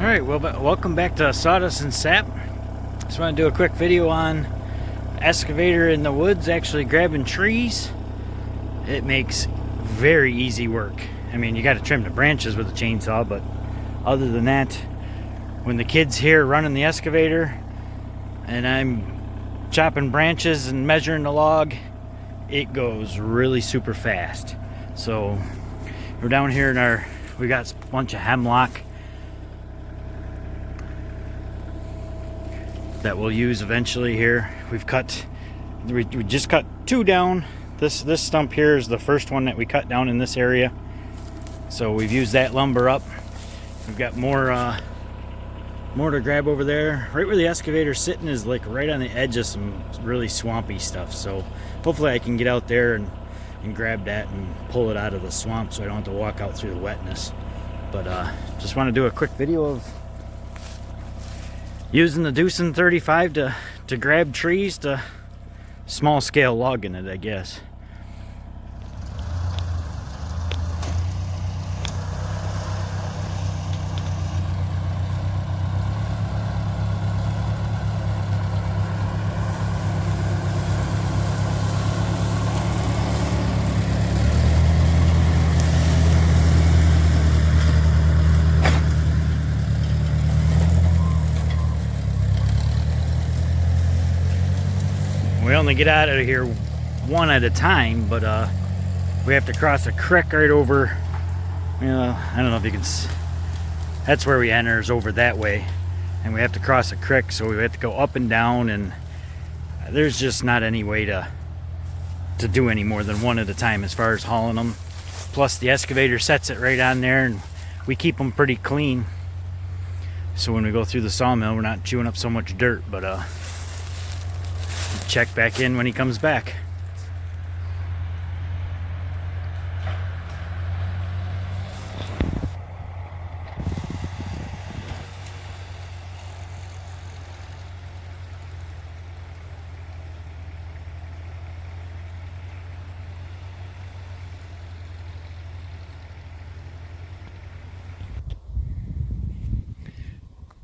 Alright, well, welcome back to Sawdust and Sap. Just want to do a quick video on excavator in the woods actually grabbing trees. It makes very easy work. I mean, you got to trim the branches with a chainsaw, but other than that, when the kid's here running the excavator and I'm chopping branches and measuring the log, it goes really super fast. So we're down here in we got a bunch of hemlock that we'll use eventually here. We just cut two down. This stump here is the first one that we cut down in this area. So we've used that lumber up. We've got more to grab over there. Right where the excavator's sitting is like right on the edge of some really swampy stuff. So hopefully I can get out there and grab that and pull it out of the swamp so I don't have to walk out through the wetness. But just want to do a quick video of using the Doosan 35 to grab trees, to small scale logging it, I guess. We only get out of here one at a time, but we have to cross a creek right over. I don't know if you can. That's where we enter, is over that way, and we have to cross a creek, so we have to go up and down, and there's just not any way to do any more than one at a time as far as hauling them. Plus, the excavator sets it right on there, and we keep them pretty clean, so when we go through the sawmill, we're not chewing up so much dirt. But check back in when he comes back.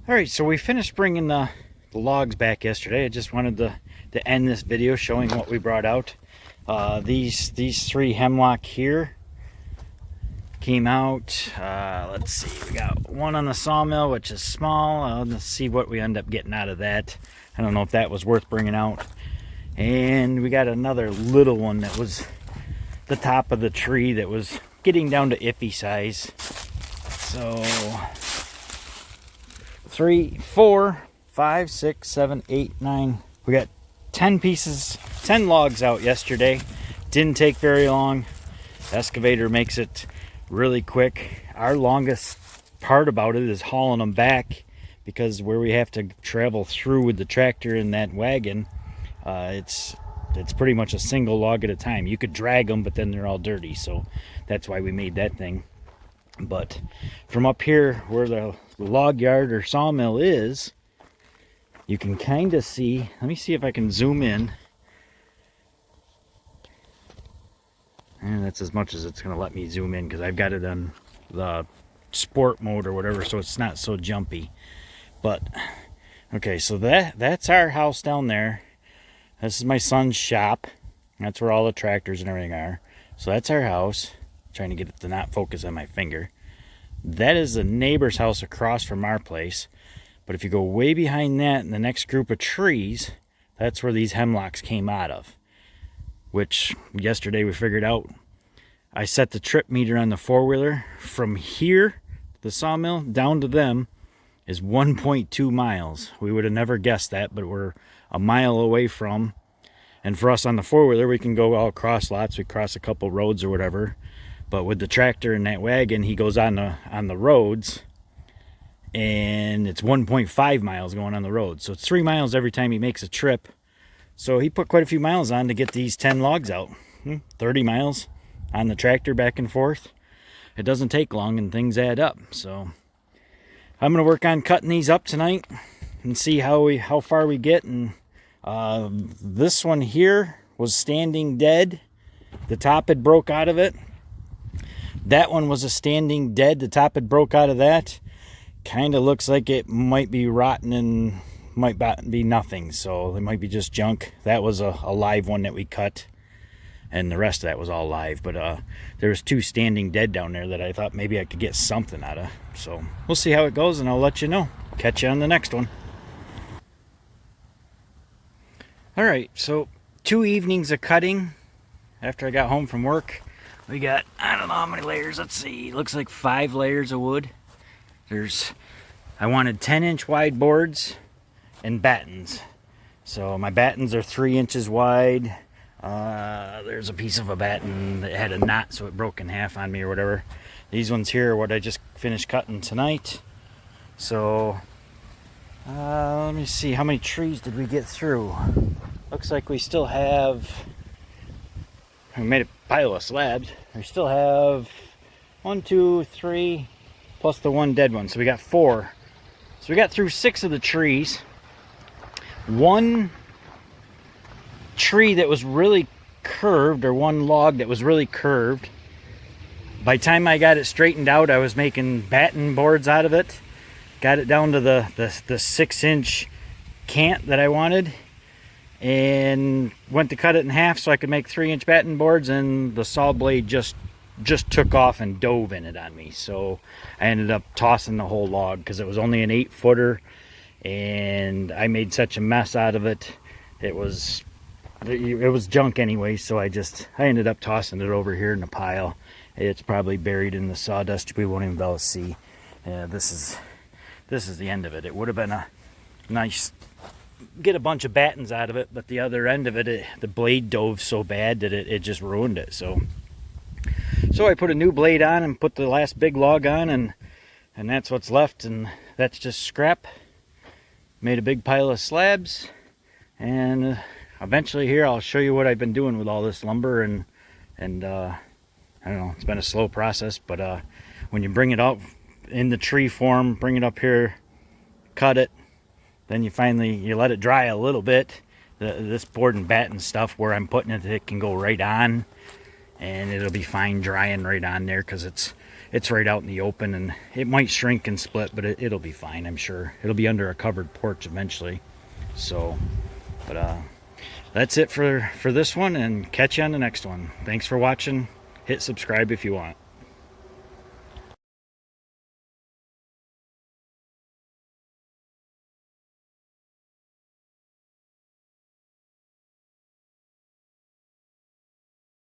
All right, so we finished bringing the logs back yesterday. I just wanted to end this video showing what we brought out. These three hemlock here came out. Let's see, we got one on the sawmill, which is small. Let's see what we end up getting out of that. I don't know if that was worth bringing out. And we got another little one that was the top of the tree that was getting down to iffy size. So 3, 4, 5, 6, 7, 8, 9. We got 10 logs out yesterday. Didn't take very long. The excavator makes it really quick. Our longest part about it is hauling them back, because where we have to travel through with the tractor and that wagon, it's pretty much a single log at a time. You could drag them, but then they're all dirty, so that's why we made that thing. But from up here where the log yard or sawmill is, you can kind of see. Let me see if I can zoom in. And that's as much as it's going to let me zoom in, because I've got it on the sport mode or whatever, so it's not so jumpy. But okay, so that's our house down there. This is my son's shop. That's where all the tractors and everything are. So that's our house. I'm trying to get it to not focus on my finger. That is the neighbor's house across from our place. But if you go way behind that in the next group of trees, that's where these hemlocks came out of. Which yesterday we figured out. I set the trip meter on the four-wheeler. From here, the sawmill, down to them is 1.2 miles. We would have never guessed that, but we're a mile away from. And for us on the four-wheeler, we can go all across lots. We cross a couple roads or whatever. But with the tractor and that wagon, he goes on the roads. And it's 1.5 miles going on the road. So it's 3 miles every time he makes a trip. So he put quite a few miles on to get these 10 logs out. 30 miles on the tractor back and forth. It doesn't take long and things add up. So I'm going to work on cutting these up tonight and see how far we get. And this one here was standing dead. The top had broke out of it. That one was a standing dead. The top had broke out of that. kind of looks like it might be rotten and might be nothing, so it might be just junk. That was a live one that we cut, and the rest of that was all live, but there was 2 standing dead down there that I thought maybe I could get something out of. So we'll see how it goes, and I'll let you know. Catch you on the next one. All right, so 2 evenings of cutting after I got home from work. We got, I don't know how many layers, let's see, looks like 5 layers of wood. I wanted 10-inch wide boards and battens. So my battens are 3 inches wide. There's a piece of a batten that had a knot, so it broke in half on me or whatever. These ones here are what I just finished cutting tonight. So let me see, how many trees did we get through? Looks like we still have, we made a pile of slabs. We still have 1, 2, 3, plus the 1 dead one. So we got 4. So we got through 6 of the trees. 1 tree that was really curved, or 1 log that was really curved. By the time I got it straightened out, I was making batten boards out of it. Got it down to the 6-inch cant that I wanted, and went to cut it in half so I could make 3-inch batten boards, and the saw blade just took off and dove in it on me. So I ended up tossing the whole log because it was only an 8-footer, and I made such a mess out of it. It was junk anyway, so I ended up tossing it over here in the pile. It's probably buried in the sawdust. We won't even be able to see. This is the end of it. It would have been a nice get a bunch of battens out of it, but the other end of it, the blade dove so bad that it just ruined it. So I put a new blade on and put the last big log on, and that's what's left, and that's just scrap. Made a big pile of slabs, and eventually here I'll show you what I've been doing with all this lumber, and I don't know, it's been a slow process, but when you bring it out in the tree form, bring it up here, cut it, then you let it dry a little bit. This board and batten stuff, where I'm putting it, it can go right on, and it'll be fine drying right on there because it's right out in the open, and it might shrink and split, but it'll be fine, I'm sure. It'll be under a covered porch eventually. So, but that's it for this one, and catch you on the next one. Thanks for watching. Hit subscribe if you want.